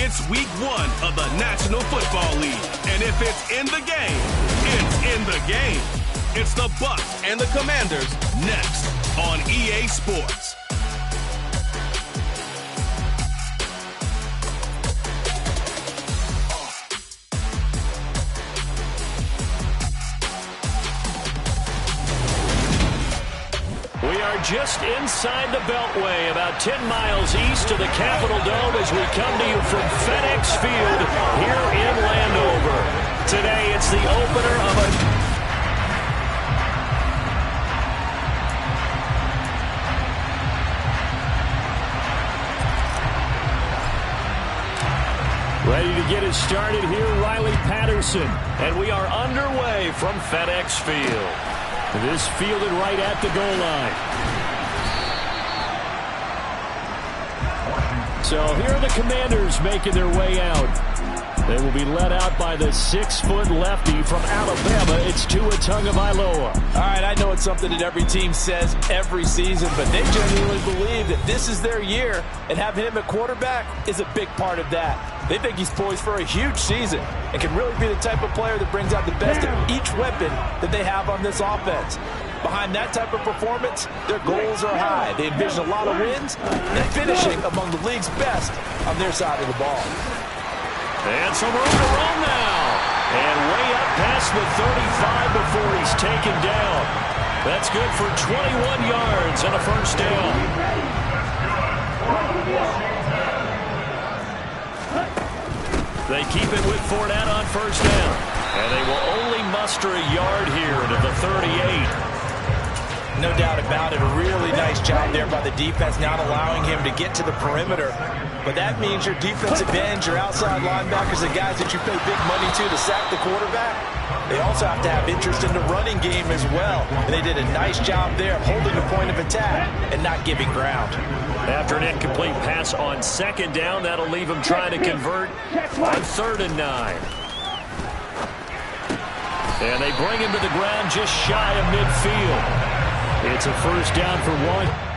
It's week 1 of the National Football League. And if it's in the game, it's in the game. It's the Bucs and the Commanders next on EA Sports. We are just inside the Beltway, about 10 miles east of the Capitol Dome as we come to you from FedEx Field here in Landover. Today it's the opener of a... Ready to get it started here, Riley Patterson. And we are underway from FedEx Field. This fielded right at the goal line. So here are the Commanders making their way out. They will be led out by the 6-foot lefty from Alabama. It's Tua Tagovailoa. All right, I know it's something that every team says every season, but they genuinely believe that this is their year, and having him at quarterback is a big part of that. They think he's poised for a huge season and can really be the type of player that brings out the best of each weapon that they have on this offense. Behind that type of performance, their goals are high. They envision a lot of wins and finishing among the league's best on their side of the ball. And some room to run now. And way up past the 35 before he's taken down. That's good for 21 yards and a first down. They keep it with Fournette on first down. And they will only muster a yard here to the 38. No doubt about it. A really nice job there by the defense, not allowing him to get to the perimeter. But that means your defensive ends, your outside linebackers, the guys that you pay big money to sack the quarterback, they also have to have interest in the running game as well. And they did a nice job there of holding the point of attack and not giving ground. After an incomplete pass on second down, that'll leave him trying to convert on 3rd and 9. And they bring him to the ground just shy of midfield. It's a first down for 1.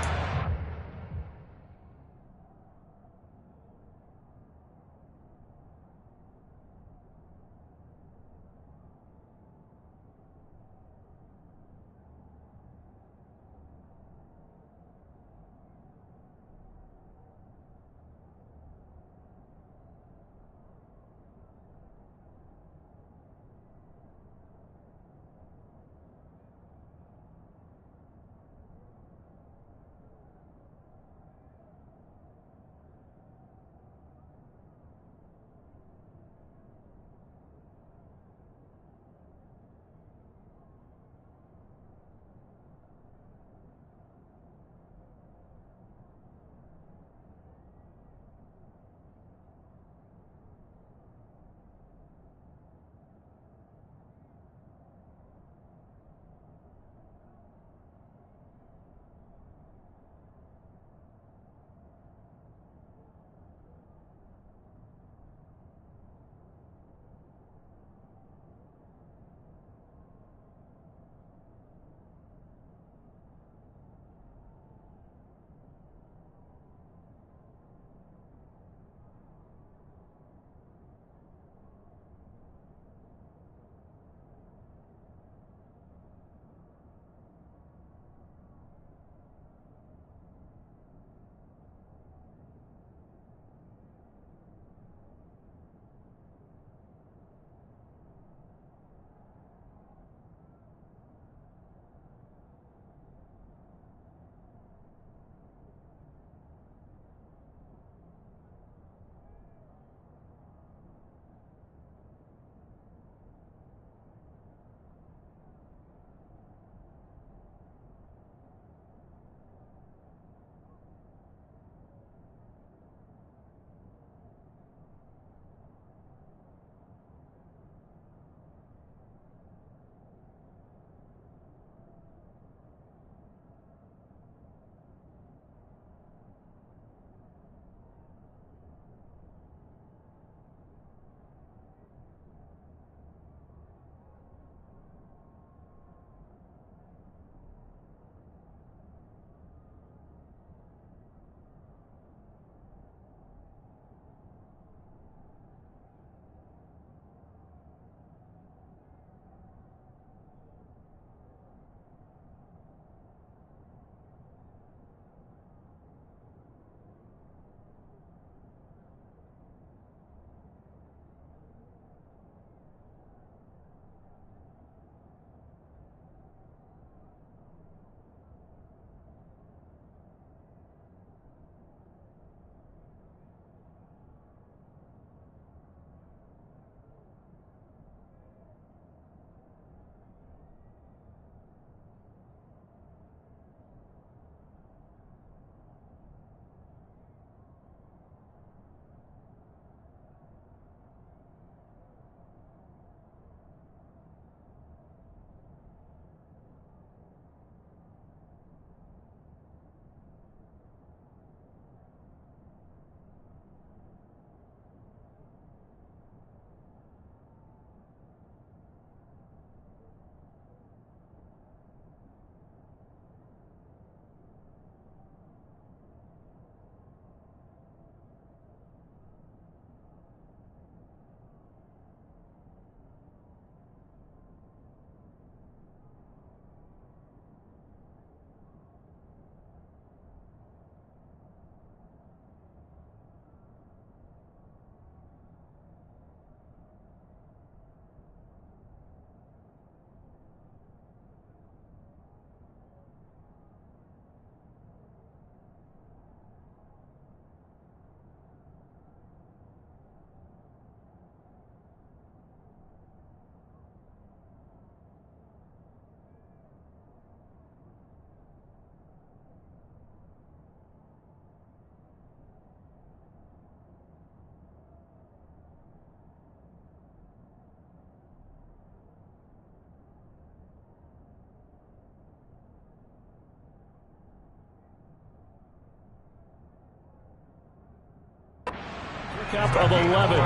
Pickup of 11.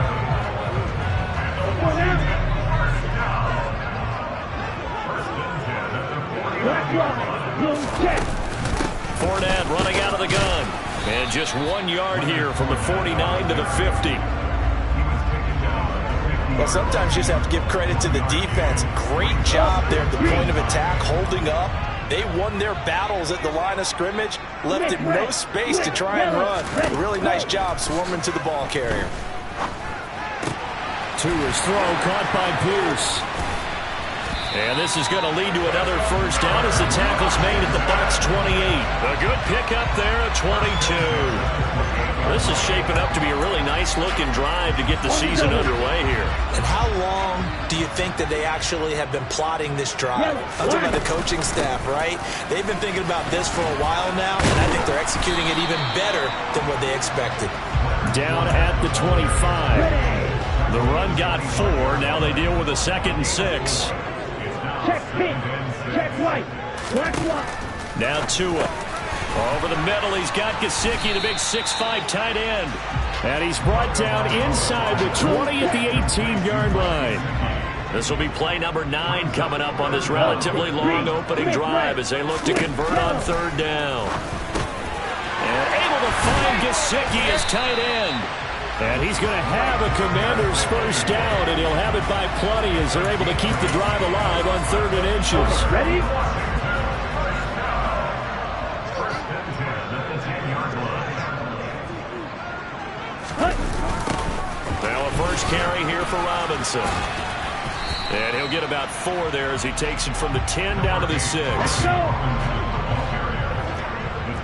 Fournette running out of the gun. And just 1 yard here from the 49 to the 50. Well, sometimes you just have to give credit to the defense. Great job there at the point of attack, holding up. They won their battles at the line of scrimmage, left it no space to try and run. A really nice job swarming to the ball carrier. To his throw, caught by Pierce. And this is going to lead to another first down as the tackle's made at the Bucs 28. A good pickup there at 22. This is shaping up to be a really nice-looking drive to get the season underway here. And how long do you think that they actually have been plotting this drive? I'm talking about the coaching staff, right? They've been thinking about this for a while now, and I think they're executing it even better than what they expected. Down at the 25. The run got 4. Now they deal with a 2nd and 6. Check pin, check right, watch what? Now Tua. Over the middle, he's got Gesicki, the big 6'5" tight end. And he's brought down inside the 20 at the 18-yard line. This will be play number 9 coming up on this relatively long opening drive as they look to convert on 3rd down. And able to find Gesicki as tight end. And he's going to have a Commanders first down, and he'll have it by plenty as they're able to keep the drive alive on 3rd and inches. Ready? Now a first carry here for Robinson. And he'll get about 4 there as he takes it from the 10 down to the 6. Let's go!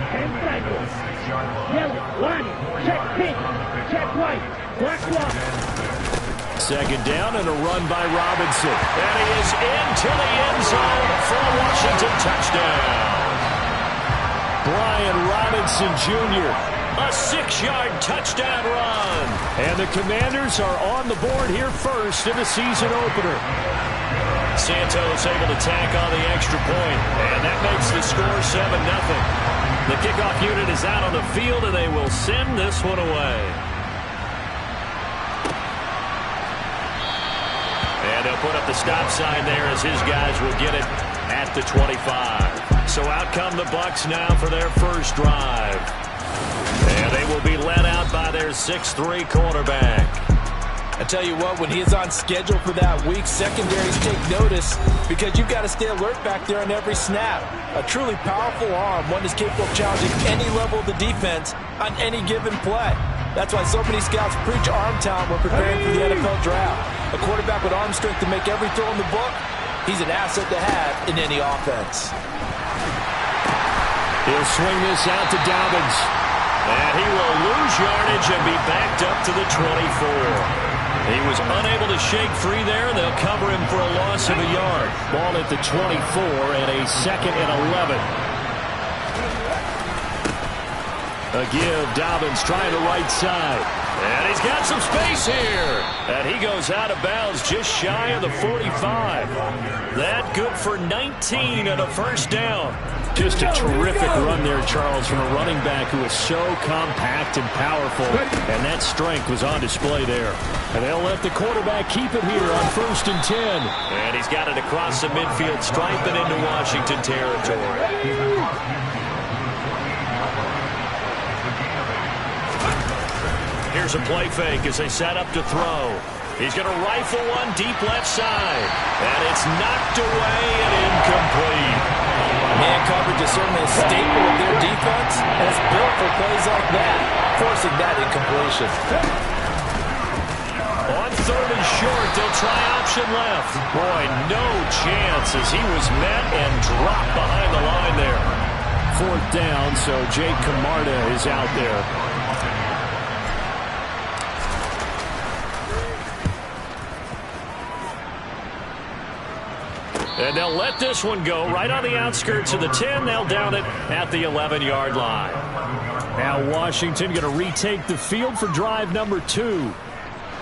10 cycles. Yellow, line, check pin, check right, watch what? 2nd down and a run by Robinson. And he is into the end zone for a Washington touchdown. Brian Robinson Jr., a 6-yard touchdown run. And the Commanders are on the board here first in the season opener. Santos able to tack on the extra point, and that makes the score 7-0. The kickoff unit is out on the field, and they will send this one away. And they'll put up the stop sign there as his guys will get it at the 25. So out come the Bucs now for their first drive. And they will be led out by their 6'3" quarterback. I tell you what, when he is on schedule for that week, secondaries take notice because you've got to stay alert back there on every snap. A truly powerful arm, one is capable of challenging any level of the defense on any given play. That's why so many scouts preach arm talent when preparing for the NFL draft. A quarterback with arm strength to make every throw in the book, he's an asset to have in any offense. He'll swing this out to Dobbins. And he will lose yardage and be backed up to the 24. He was unable to shake free there, and they'll cover him for a loss of a yard. Ball at the 24 and a 2nd and 11. A give, Dobbins trying the right side. And he's got some space here. And he goes out of bounds just shy of the 45. That good for 19 and a first down. Just a terrific run there, Charles, from a running back who is so compact and powerful. And that strength was on display there. And they'll let the quarterback keep it here on 1st and 10. And he's got it across the midfield stripe and into Washington territory. Here's a play fake as they set up to throw. He's going to rifle one deep left side. And it's knocked away and incomplete. Man coverage is certainly a staple of their defense, and it's built for plays like that, forcing that incompletion. On 3rd and short, they'll try option left. Boy, no chance as he was met and dropped behind the line there. 4th down, so Jake Camarda is out there. And they'll let this one go right on the outskirts of the 10. They'll down it at the 11-yard line. Now Washington going to retake the field for drive number 2.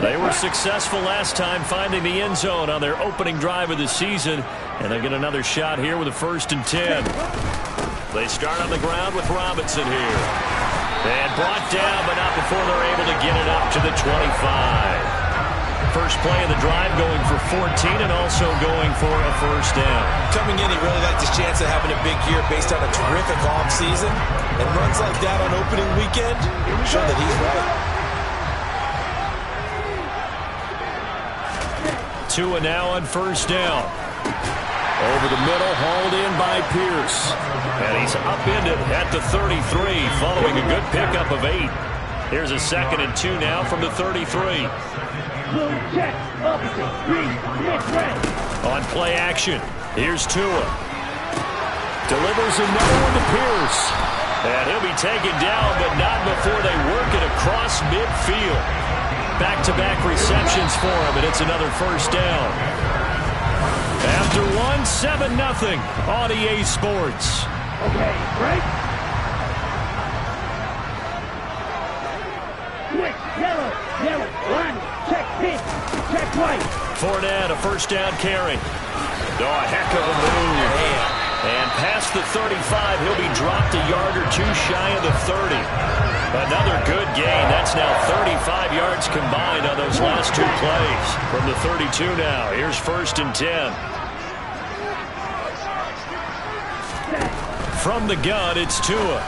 They were successful last time finding the end zone on their opening drive of the season. And they get another shot here with a 1st and 10. They start on the ground with Robinson here. And brought down, but not before they're able to get it up to the 25. First play of the drive going for 14 and also going for a first down. Coming in, he really liked his chance of having a big year based on a terrific offseason. And runs like that on opening weekend show that he's right. Tua now on first down. Over the middle, hauled in by Pierce. And he's upended at the 33 following a good pickup of 8. Here's a 2nd and 2 now from the 33. Check, opposite, 3, right. On play action, here's Tua. Delivers another one to Pierce. And he'll be taken down, but not before they work it across midfield. Back-to-back receptions for him, and it's another first down. After one, 7-0 on EA Sports. Okay, right. Switch, yellow, one, check pink, check white. Fournette, a first down carry. Oh, a heck of a move. And past the 35, he'll be dropped a yard or two shy of the 30. Another good gain. That's now 35 yards combined on those last 2 plays. From the 32 now, here's 1st and 10. From the gun, it's Tua.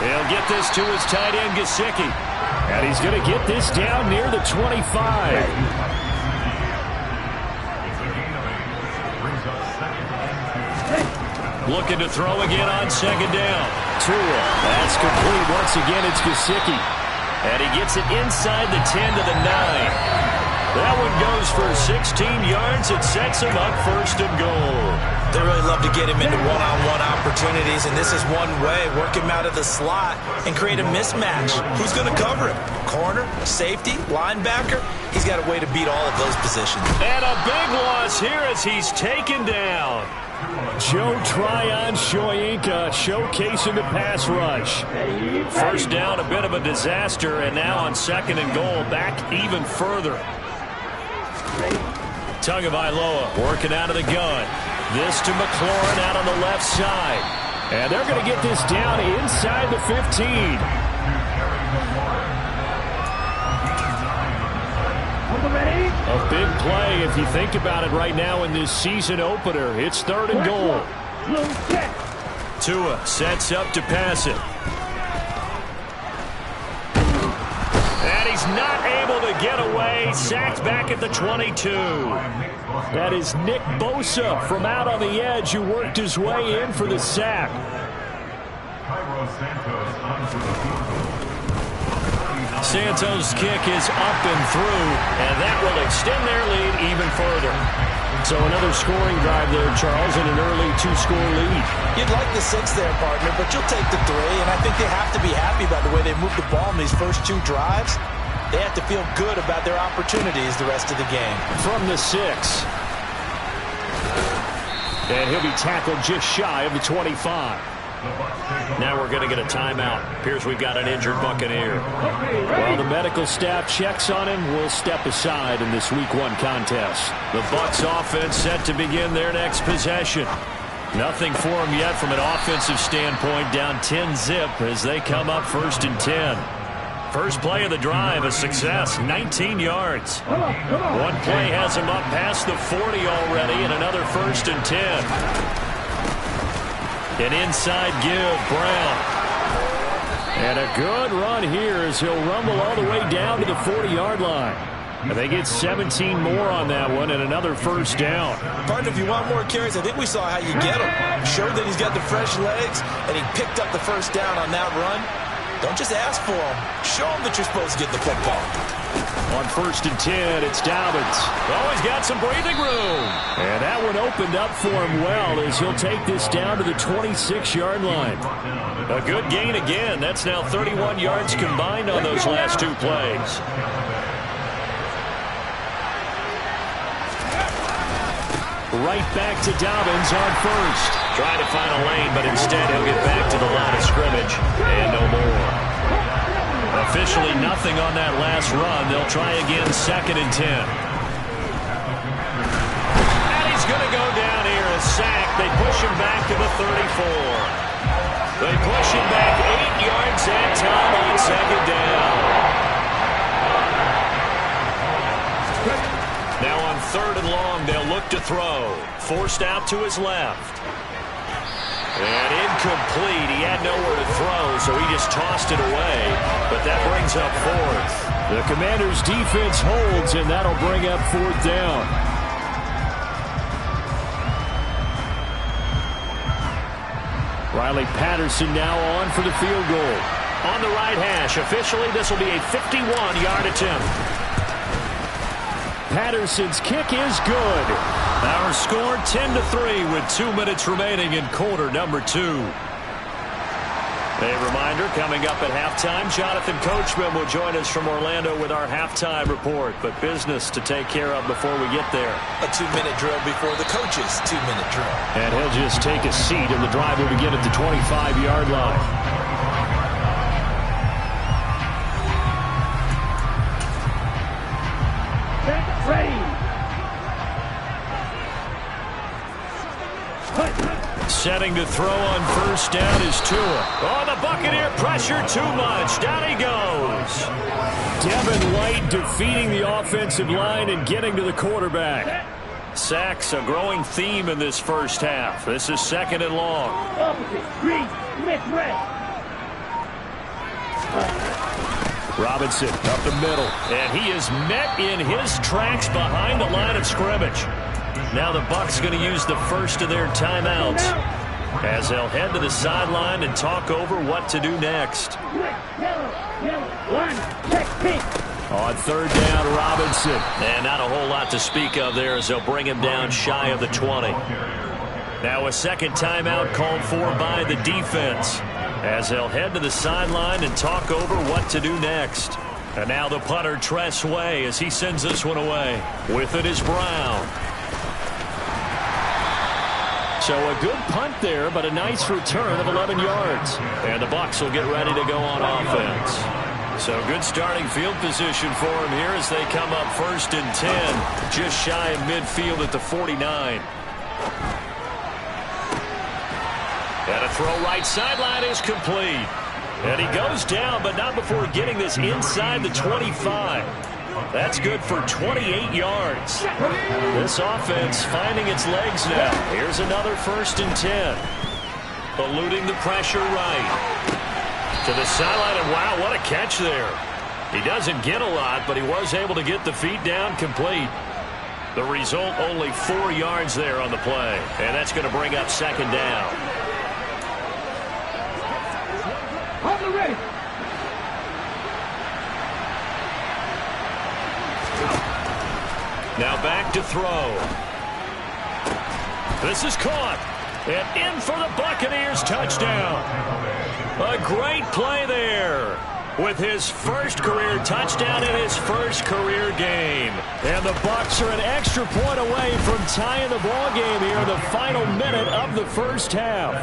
He'll get this to his tight end, Gesicki. And he's going to get this down near the 25. Looking to throw again on 2nd down. Tua. That's complete. Once again, it's Gesicki. And he gets it inside the 10 to the 9. That one goes for 16 yards. It sets him up 1st and goal. They really love to get him into one-on-one opportunities, and this is one way. Work him out of the slot and create a mismatch. Who's going to cover him? Corner, safety, linebacker? He's got a way to beat all of those positions. And a big loss here as he's taken down. Joe Tryon-Shoyinka showcasing the pass rush. First down, a bit of a disaster, and now on 2nd and goal, back even further. Tagovailoa working out of the gun. This to McLaurin out on the left side. And they're going to get this down inside the 15. A big play if you think about it right now in this season opener. It's 3rd and goal. Tua sets up to pass it. And he's not able to get away. Sacked back at the 22. That is Nick Bosa from out on the edge who worked his way in for the sack. Santos' kick is up and through, and that will extend their lead even further. So another scoring drive there, Charles, and an early 2-score lead. You'd like the 6 there, partner, but you'll take the 3, and I think they have to be happy about the way they moved the ball in these first 2 drives. They have to feel good about their opportunities the rest of the game. From the 6. And he'll be tackled just shy of the 25. Now we're going to get a timeout. Appears we've got an injured Buccaneer. While the medical staff checks on him, we'll step aside in this Week 1 contest. The Bucs offense set to begin their next possession. Nothing for them yet from an offensive standpoint. Down 10-zip as they come up 1st and 10. First play of the drive, a success, 19 yards. One play has him up past the 40 already, and another 1st and 10. An inside give, Brown. And a good run here as he'll rumble all the way down to the 40-yard line. And they get 17 more on that one and another 1st down. Partner, if you want more carries, I think we saw how you get him. Showed that he's got the fresh legs, and he picked up the 1st down on that run. Don't just ask for him. Show him that you're supposed to get the football. On 1st and 10, it's Dobbins. Oh, he's got some breathing room. And that one opened up for him well as he'll take this down to the 26-yard line. A good gain again. That's now 31 yards combined on those last 2 plays. Right back to Dobbins on 1st. Trying to find a lane, but instead he'll get back to the line of scrimmage. And no more. Officially nothing on that last run. They'll try again 2nd and 10. And he's going to go down here, a sack. They push him back to the 34. They push him back 8 yards and throw. Forced out to his left. And incomplete. He had nowhere to throw, so he just tossed it away. But that brings up fourth. The Commanders' defense holds, and that'll bring up fourth down. Riley Patterson now on for the field goal. On the right hash. Officially, this will be a 51-yard attempt. Patterson's kick is good. Our score 10-3 with 2 minutes remaining in quarter number 2. A reminder, coming up at halftime, Jonathan Coachman will join us from Orlando with our halftime report. But business to take care of before we get there. A 2-minute drill before the coach's 2-minute drill. And he'll just take a seat, and the drive will begin at the 25-yard line. Setting to throw on first down is Tua. Oh, the Buccaneer pressure too much. Down he goes. Devin White defeating the offensive line and getting to the quarterback. Sacks a growing theme in this first half. This is 2nd and long. Robinson up the middle. And he is met in his tracks behind the line of scrimmage. Now the Bucs going to use the first of their timeouts as they'll head to the sideline and talk over what to do next. On third down, Robinson. And not a whole lot to speak of there as they'll bring him down shy of the 20. Now a second timeout called for by the defense as they'll head to the sideline and talk over what to do next. And now the punter, Tress Way, as he sends this one away. With it is Brown. So a good punt there, but a nice return of 11 yards. And the Bucs will get ready to go on offense. So good starting field position for him here as they come up 1st and 10, just shy of midfield at the 49. And a throw right sideline is complete. And he goes down, but not before getting this inside the 25. That's good for 28 yards. This offense finding its legs now. Here's another 1st and 10. Eluding the pressure right. To the sideline, and wow, what a catch there. He doesn't get a lot, but he was able to get the feet down complete. The result, only 4 yards there on the play. And that's going to bring up 2nd down. Ready. Now back to throw. This is caught. And in for the Buccaneers touchdown. A great play there. With his first career touchdown in his first career game. And the Bucs are an extra point away from tying the ball game here in the final minute of the first half.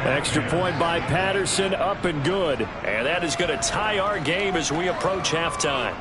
Extra point by Patterson, up and good. And that is going to tie our game as we approach halftime.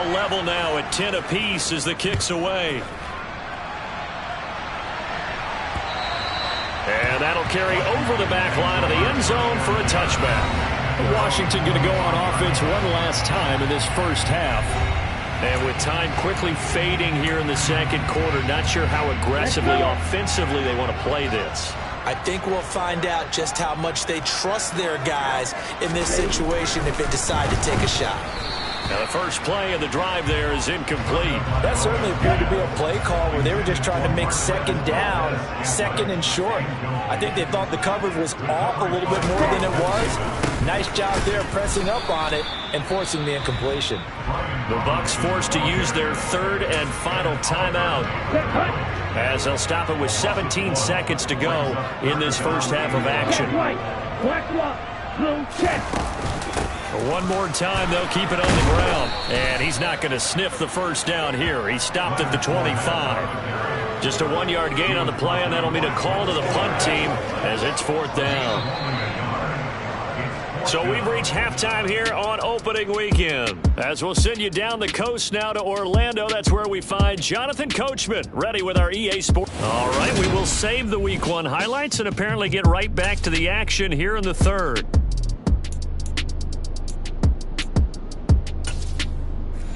all level now at 10 apiece as the kick's away. And that'll carry over the back line of the end zone for a touchback. Washington going to go on offense one last time in this first half. And with time quickly fading here in the second quarter, not sure how aggressively, offensively they want to play this. I think we'll find out just how much they trust their guys in this situation if they decide to take a shot. Now the first play of the drive there is incomplete. That certainly appeared to be a play call where they were just trying to make second down, second and short. I think they thought the coverage was off a little bit more than it was. Nice job there pressing up on it and forcing the incompletion. The Bucs forced to use their third and final timeout as they'll stop it with 17 seconds to go in this first half of action. One more time, they'll keep it on the ground. And he's not going to sniff the first down here. He stopped at the 25. Just a 1-yard gain on the play, and that'll mean a call to the punt team as it's fourth down. So we've reached halftime here on opening weekend. As we'll send you down the coast now to Orlando, that's where we find Jonathan Coachman ready with our EA Sports. All right, we will save the Week 1 highlights and apparently get right back to the action here in the third.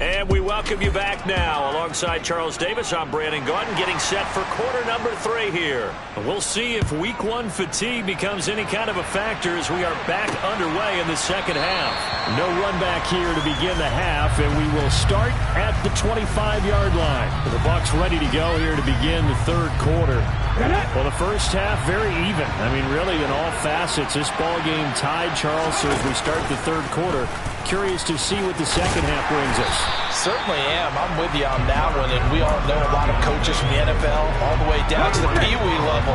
And we welcome you back now. Alongside Charles Davis, I'm Brandon Gordon, getting set for quarter number 3 here. We'll see if Week 1 fatigue becomes any kind of a factor as we are back underway in the second half. No run back here to begin the half, and we will start at the 25-yard line. The Bucs ready to go here to begin the third quarter. Well, the first half, very even. I mean, really, in all facets, this ball game tied, Charles. So as we start the third quarter, curious to see what the second half brings us. Certainly am. I'm with you on that one. And we all know a lot of coaches from the NFL all the way down to the Pee Wee level.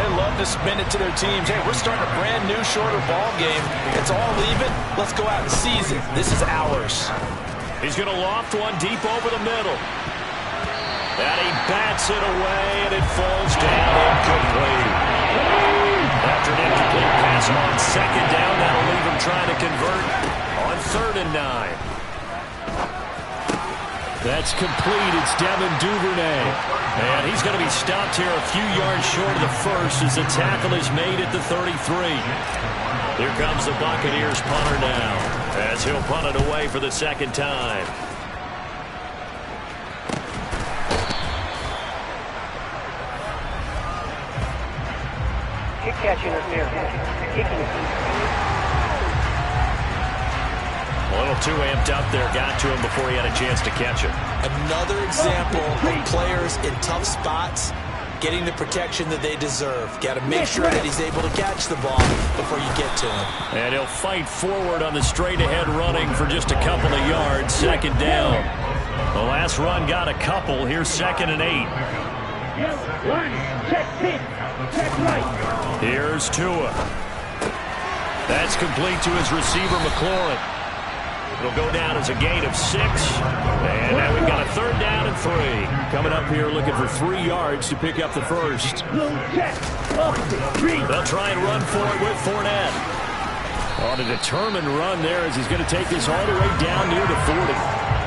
They love to spin it to their teams. Hey, we're starting a brand new, shorter ball game. It's all even. Let's go out and seize it. This is ours. He's going to loft one deep over the middle. And he bats it away, and it falls down incomplete. After an incomplete pass on second down, that'll leave him trying to convert on 3rd and 9. That's complete. It's Devin Duvernay. And he's going to be stopped here a few yards short of the first as the tackle is made at the 33. Here comes the Buccaneers punter now as he'll punt it away for the second time. Kick catch interference. Kicking. A little too amped up there, got to him before he had a chance to catch it. Another example of players in tough spots getting the protection that they deserve. Got to make sure that he's able to catch the ball before you get to him. And he'll fight forward on the straight-ahead running for just a couple of yards. Second down. The last run got a couple. Here's 2nd and 8. Here's Tua. That's complete to his receiver, McLaurin. It'll go down as a gain of 6. And now we've got a 3rd down and 3. Coming up here looking for 3 yards to pick up the first. They'll try and run for it with Fournette. On a determined run there as he's going to take this all the way down near the 40.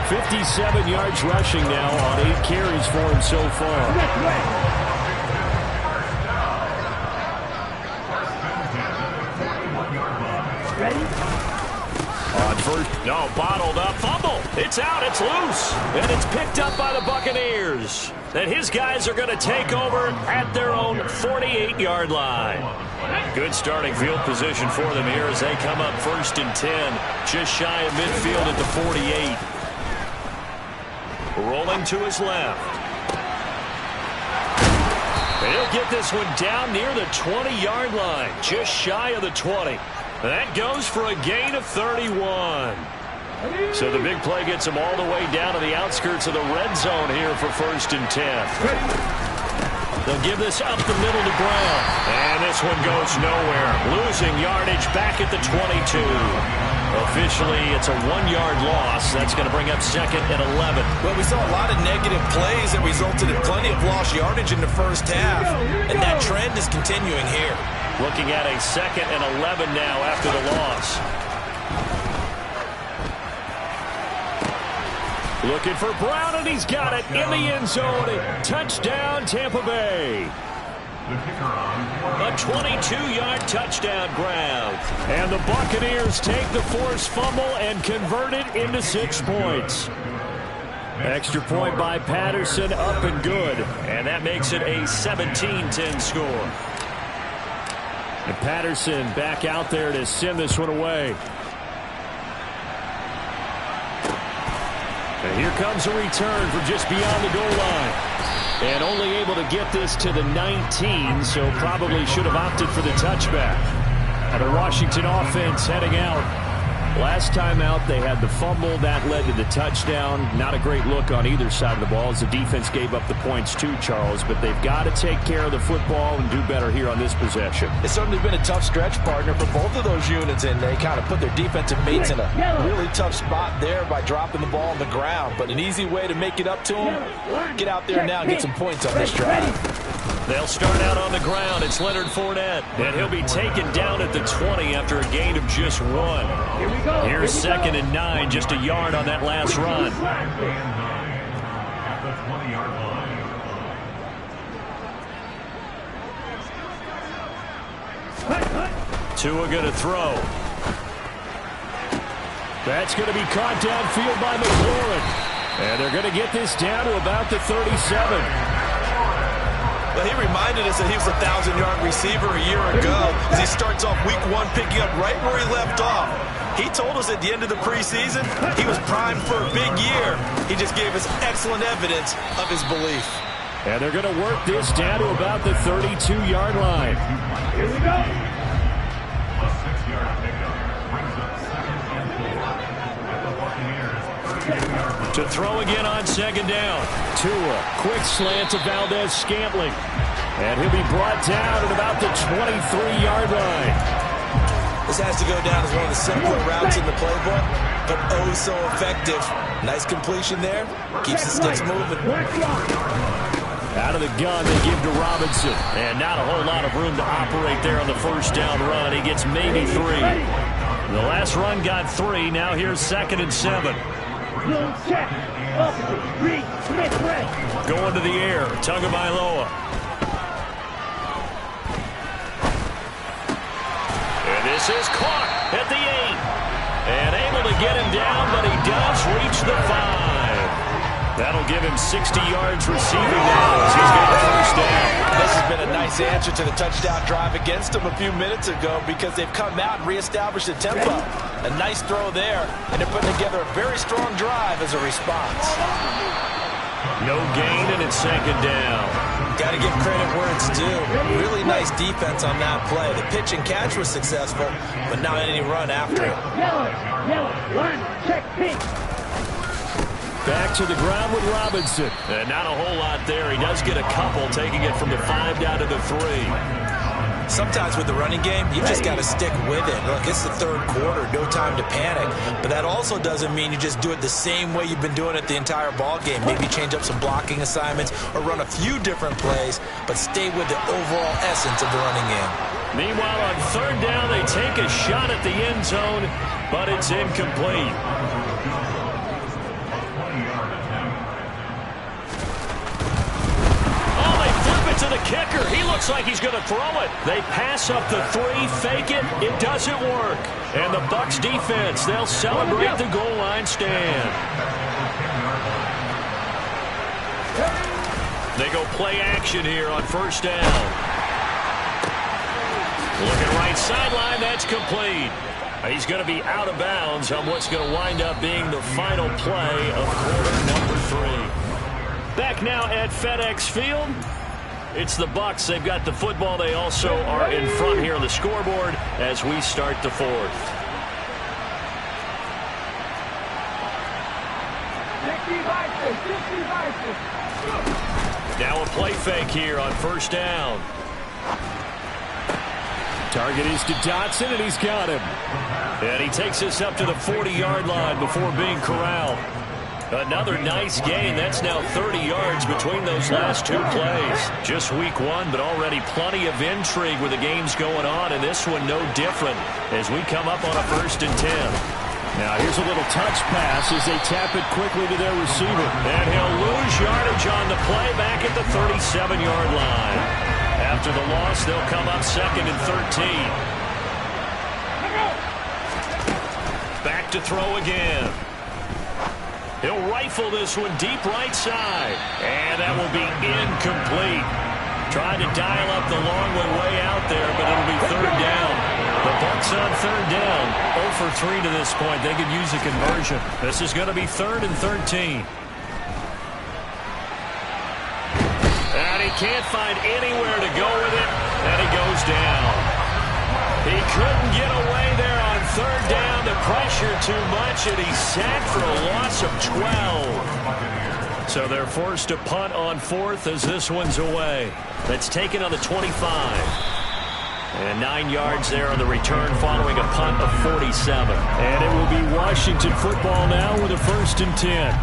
57 yards rushing now on 8 carries for him so far. On first, no, bottled up, fumble. It's out, it's loose, and it's picked up by the Buccaneers. And his guys are going to take over at their own 48-yard line. Good starting field position for them here as they come up 1st and 10, just shy of midfield at the 48. Rolling to his left. And he'll get this one down near the 20-yard line, just shy of the 20. That goes for a gain of 31. So the big play gets him all the way down to the outskirts of the red zone here for 1st and 10. They'll give this up the middle to Brown. And this one goes nowhere. Losing yardage back at the 22. Officially, it's a 1-yard loss. That's going to bring up 2nd and 11. Well, we saw a lot of negative plays that resulted in plenty of lost yardage in the first half. And that trend is continuing here. Looking at a 2nd and 11 now after the loss. Looking for Brown, and he's got it in the end zone. Touchdown, Tampa Bay. A 22-yard touchdown grab. And the Buccaneers take the forced fumble and convert it into 6 points. Extra point by Patterson, up and good. And that makes it a 17-10 score. And Patterson back out there to send this one away. And here comes a return from just beyond the goal line. And only able to get this to the 19, so probably should have opted for the touchback. And the Washington offense heading out. Last time out, they had the fumble. That led to the touchdown. Not a great look on either side of the ball as the defense gave up the points too, Charles. But they've got to take care of the football and do better here on this possession. It's certainly been a tough stretch, partner, for both of those units, and they kind of put their defensive mates in a really tough spot there by dropping the ball on the ground. But an easy way to make it up to them, get out there now and get some points on this drive. They'll start out on the ground. It's Leonard Fournette, and he'll be taken down at the 20 after a gain of just 1. Here we go. Here's 2nd and 9, just a yard on that last run. Tua going to throw. That's going to be caught downfield by McLaurin. And they're going to get this down to about the 37. Well, he reminded us that he was a 1,000-yard receiver a year ago as he starts off week 1 picking up right where he left off. He told us at the end of the preseason he was primed for a big year. He just gave us excellent evidence of his belief. And they're going to work this down to about the 32-yard line. Here we go. To throw again on 2nd down. Tua, quick slant to Valdez-Scantling. And he'll be brought down at about the 23-yard line. This has to go down as one of the simpler routes in the playbook, but oh so effective. Nice completion there. Keeps the sticks moving. Out of the gun, they give to Robinson. And not a whole lot of room to operate there on the first down run. He gets maybe 3. The last run got 3. Now here's 2nd and 7. Check. Opposite. Reed. Smith. Red. Going to the air. Tagovailoa. And this is caught at the 8. And able to get him down, but he does reach the 5. That'll give him 60 yards receiving now as he's got the first down. This has been a nice answer to the touchdown drive against them a few minutes ago because they've come out and reestablished the tempo. A nice throw there, and they're putting together a very strong drive as a response. No gain, and it's 2nd down. Got to give credit where it's due. Really nice defense on that play. The pitch and catch was successful, but not any run after it. Yellow. Line. Check. Pink. Back to the ground with Robinson. And not a whole lot there. He does get a couple, taking it from the 5 down to the 3. Sometimes with the running game, you just got to stick with it. Look, it's the 3rd quarter, no time to panic. But that also doesn't mean you just do it the same way you've been doing it the entire ball game. Maybe change up some blocking assignments or run a few different plays, but stay with the overall essence of the running game. Meanwhile, on 3rd down, they take a shot at the end zone, but it's incomplete. To the kicker. He looks like he's going to throw it. They pass up the 3, fake it. It doesn't work. And the Bucs defense, they'll celebrate the goal line stand. They go play action here on 1st down. Looking right sideline, that's complete. He's going to be out of bounds on what's going to wind up being the final play of quarter number 3. Back now at FedEx Field. It's the Bucs. They've got the football. They also are in front here on the scoreboard as we start the 4th. Now a play fake here on 1st down. Target is to Dotson, and he's got him. And he takes us up to the 40-yard line before being corralled. Another nice gain. That's now 30 yards between those last 2 plays. Just week 1, but already plenty of intrigue with the games going on, and this one no different as we come up on a 1st and 10. Now here's a little touch pass as they tap it quickly to their receiver. And he'll lose yardage on the play back at the 37-yard line. After the loss, they'll come up 2nd and 13. Back to throw again. He'll rifle this one deep right side. And that will be incomplete. Trying to dial up the long way out there, but it'll be 3rd down. The Bucs on 3rd down. 0 for 3 to this point. They could use a conversion. This is going to be 3rd and 13. And he can't find anywhere to go with it. And he goes down. He couldn't get away there on 3rd down. The pressure too much, and he's sacked for a loss of 12. So they're forced to punt on 4th as this one's away. That's taken on the 25. And 9 yards there on the return following a punt of 47. And it will be Washington football now with a 1st and 10.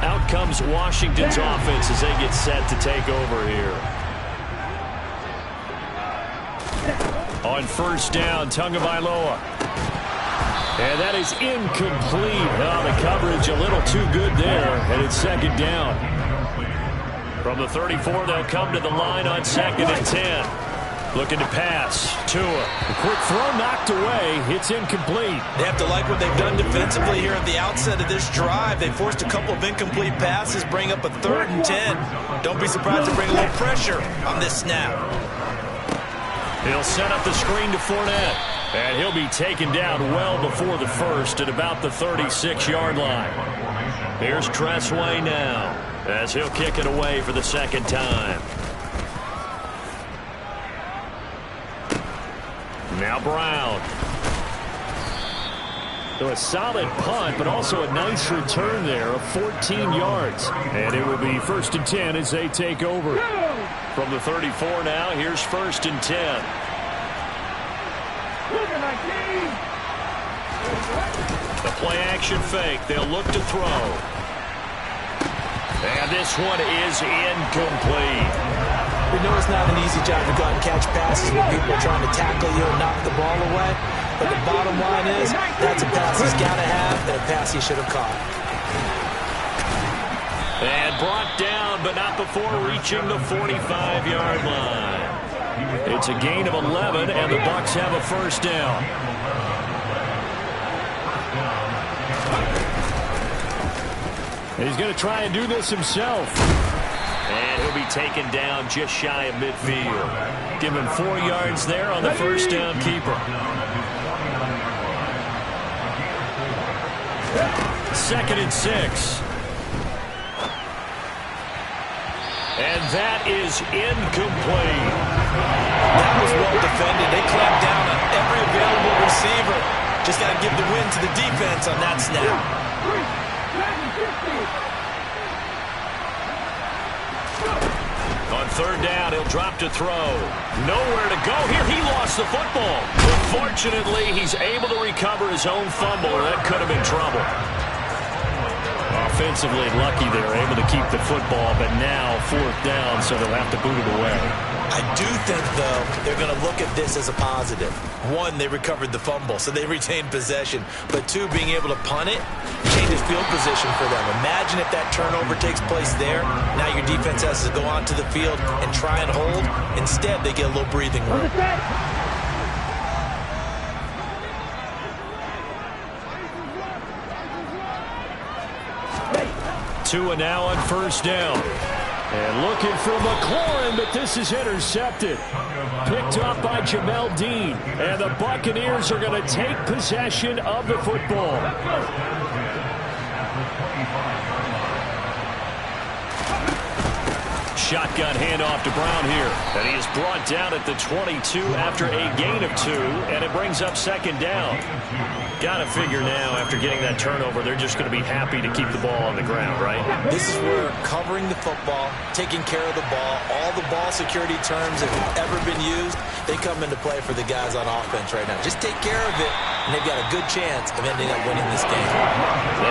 Out comes Washington's offense as they get set to take over here. On 1st down, Tagovailoa. And that is incomplete. Oh, the coverage a little too good there, and it's 2nd down. From the 34, they'll come to the line on 2nd and 10. Looking to pass. Tua. A quick throw knocked away. It's incomplete. They have to like what they've done defensively here at the outset of this drive. They forced a couple of incomplete passes, bring up a 3rd and 10. Don't be surprised to bring a little pressure on this snap. He'll set up the screen to Fournette. And he'll be taken down well before the 1st at about the 36-yard line. Here's Tressway now as he'll kick it away for the 2nd time. Now Brown. So a solid punt, but also a nice return there of 14 yards. And it will be 1st and 10 as they take over. From the 34 now, here's 1st and 10. The play-action fake. They'll look to throw. And this one is incomplete. We know it's not an easy job to go out and catch passes when people are trying to tackle you and knock the ball away. But the bottom line is that's a pass he's got to have and a pass he should have caught. And brought down, but not before reaching the 45-yard line. It's a gain of 11, and the Bucs have a 1st down. He's going to try and do this himself. And he'll be taken down just shy of midfield. Give him 4 yards there on the 1st down keeper. 2nd and 6. And that is incomplete. That was well defended. They clamped down on every available receiver. Just got to give the win to the defense on that snap. On 3rd down, he'll drop to throw. Nowhere to go here. He lost the football. But fortunately, he's able to recover his own fumble, or that could have been trouble. Offensively lucky they were able to keep the football, but now 4th down, so they'll have to boot it away. I do think, though, they're going to look at this as a positive. 1, they recovered the fumble, so they retained possession. But 2, being able to punt it changes field position for them. Imagine if that turnover takes place there. Now your defense has to go onto the field and try and hold. Instead, they get a little breathing room. Tua now on 1st down. And looking for McLaurin, but this is intercepted. Picked up by Jamel Dean. And the Buccaneers are going to take possession of the football. Shotgun handoff to Brown here. And he is brought down at the 22 after a gain of 2. And it brings up 2nd down. Got to figure now, after getting that turnover, they're just going to be happy to keep the ball on the ground, right? This is where covering the football, taking care of the ball, all the ball security terms that have ever been used, they come into play for the guys on offense right now. Just take care of it, and they've got a good chance of ending up winning this game.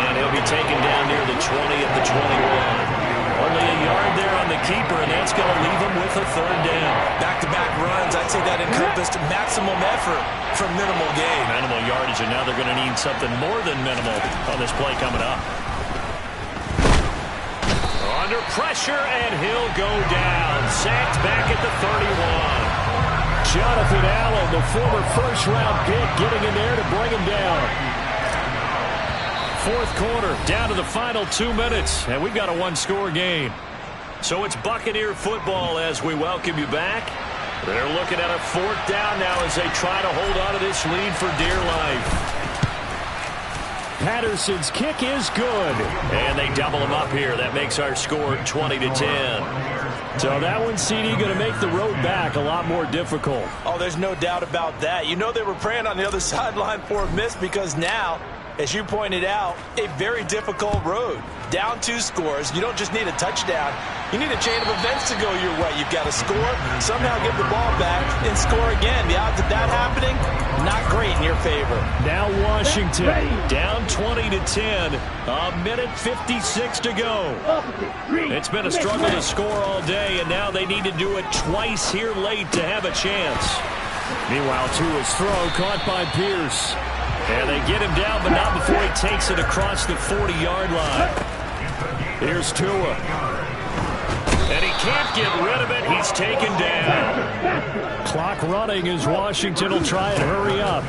And he'll be taken down near the 20 at the 21. Only a yard there on the keeper, and that's going to leave him with a 3rd down. Back-to-back runs, I I'd say that encompassed maximum effort for minimal gain. Minimal yardage, and now they're going to need something more than minimal on this play coming up. Under pressure, and he'll go down. Sacked back at the 31. Jonathan Allen, the former first-round pick, getting in there to bring him down. Fourth quarter, down to the final 2 minutes, and we've got a one-score game. So it's Buccaneer football as we welcome you back. They're looking at a fourth down now as they try to hold on to this lead for dear life. Patterson's kick is good. And they double him up here. That makes our score 20-10. So that one, CD, going to make the road back a lot more difficult. Oh, there's no doubt about that. You know they were praying on the other sideline for a miss because now, as you pointed out, a very difficult road. Down 2 scores. You don't just need a touchdown. You need a chain of events to go your way. You've got to score, somehow get the ball back, and score again. The odds of that happening, not great in your favor. Now Washington down 20-10. A minute 56 to go. It's been a struggle to score all day, and now they need to do it twice here late to have a chance. Meanwhile, Tua's throw caught by Pierce. And they get him down, but not before he takes it across the 40-yard line. Here's Tua. And he can't get rid of it. He's taken down. Clock running as Washington will try and hurry up.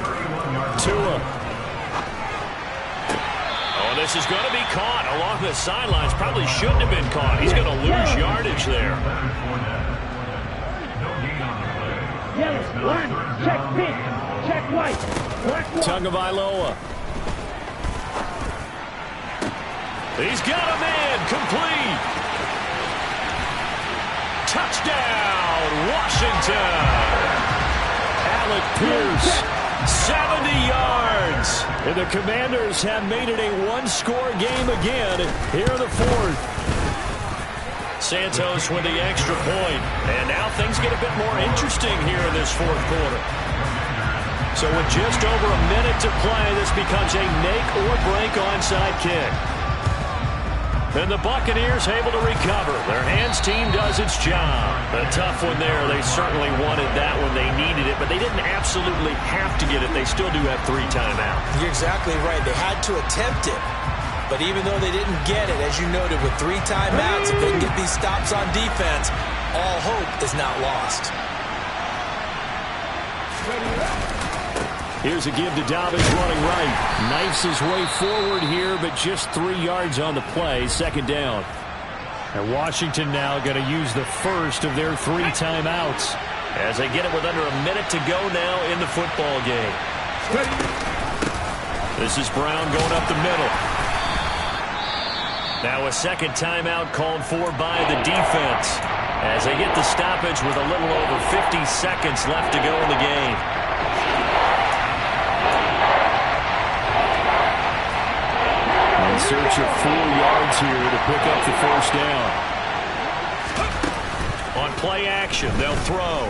Tua. Oh, this is going to be caught along the sidelines. Probably shouldn't have been caught. He's going to lose yardage there. Check pitch. Check white. Tagovailoa. He's got a man complete. Touchdown, Washington. Alec Pierce, 70 yards. And the Commanders have made it a one-score game again here in the fourth. Santos with the extra point. And now things get a bit more interesting here in this fourth quarter. So with just over a minute to play, this becomes a make-or-break onside kick. And the Buccaneers able to recover. Their hands team does its job. A tough one there. They certainly wanted that when they needed it, but they didn't absolutely have to get it. They still do have 3 timeouts. You're exactly right. They had to attempt it. But even though they didn't get it, as you noted, with 3 timeouts, if they can get these stops on defense, all hope is not lost. Here's a give to Dobbins running right. Knifes his way forward here, but just 3 yards on the play. Second down. And Washington now going to use the first of their 3 timeouts as they get it with under a minute to go now in the football game. This is Brown going up the middle. Now a second timeout called for by the defense as they get the stoppage with a little over 50 seconds left to go in the game. In search of 4 yards here to pick up the first down. On play action, they'll throw.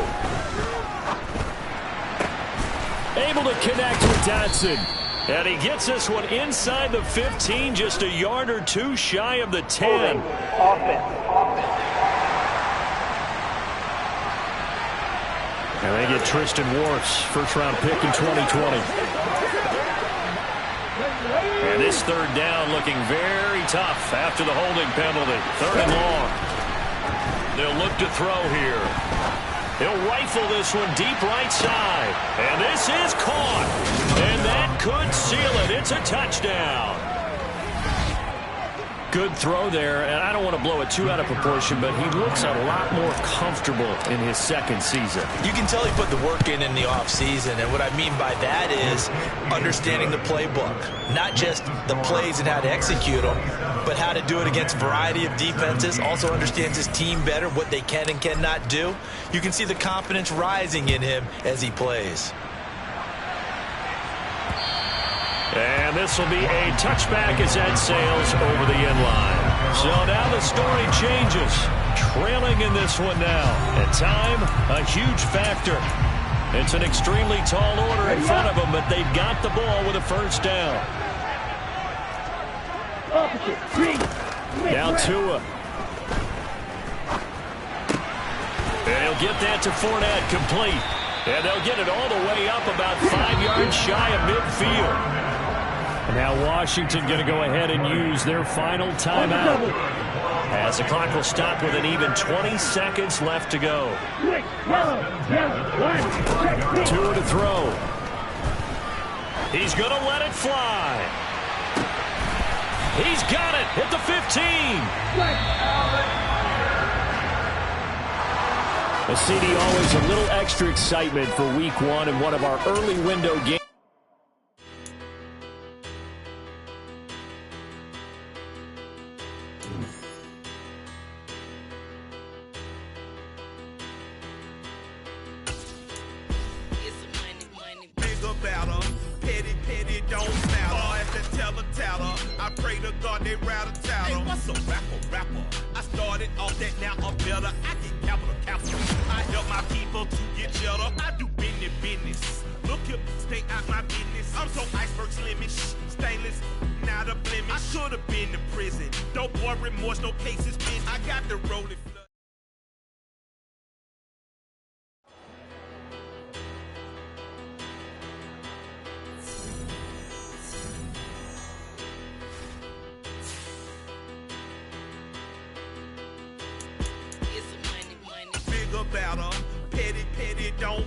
Able to connect with Dotson. And he gets this one inside the 15, just a yard or 2 shy of the 10. And they get Tristan Wirfs, first-round pick in 2020. And this third down looking very tough after the holding penalty. 3rd and long. They'll look to throw here. He'll rifle this one deep right side. And this is caught. And that could seal it. It's a touchdown. Good throw there, and I don't want to blow it too out of proportion, but he looks a lot more comfortable in his second season. You can tell he put the work in the offseason, and what I mean by that is understanding the playbook. Not just the plays and how to execute them, but how to do it against a variety of defenses. Also understands his team better, what they can and cannot do. You can see the confidence rising in him as he plays. And this will be a touchback as that sails over the end line. So now the story changes. Trailing in this one now. And time, a huge factor. It's an extremely tall order in front of them, but they've got the ball with a first down. Now Tua. And he'll get that to Fournette, complete. And they'll get it all the way up about 5 yards shy of midfield. And now Washington going to go ahead and use their final timeout, as the clock will stop with an even 20 seconds left to go. 2 to throw. He's going to let it fly. He's got it at the 15. A CD, always a little extra excitement for week 1 and one of our early window games. I pray to God they rattle tattle. Hey, what's a rapper? I started off that, now I'm better. I get capital. I help my people to get cheddar. I do business. Look here, stay out my business. I'm so iceberg slimish, stainless, not a blemish. I should have been to prison. No boy remorse, no cases been. I got the rolling flood. Bigger, better, petty, don't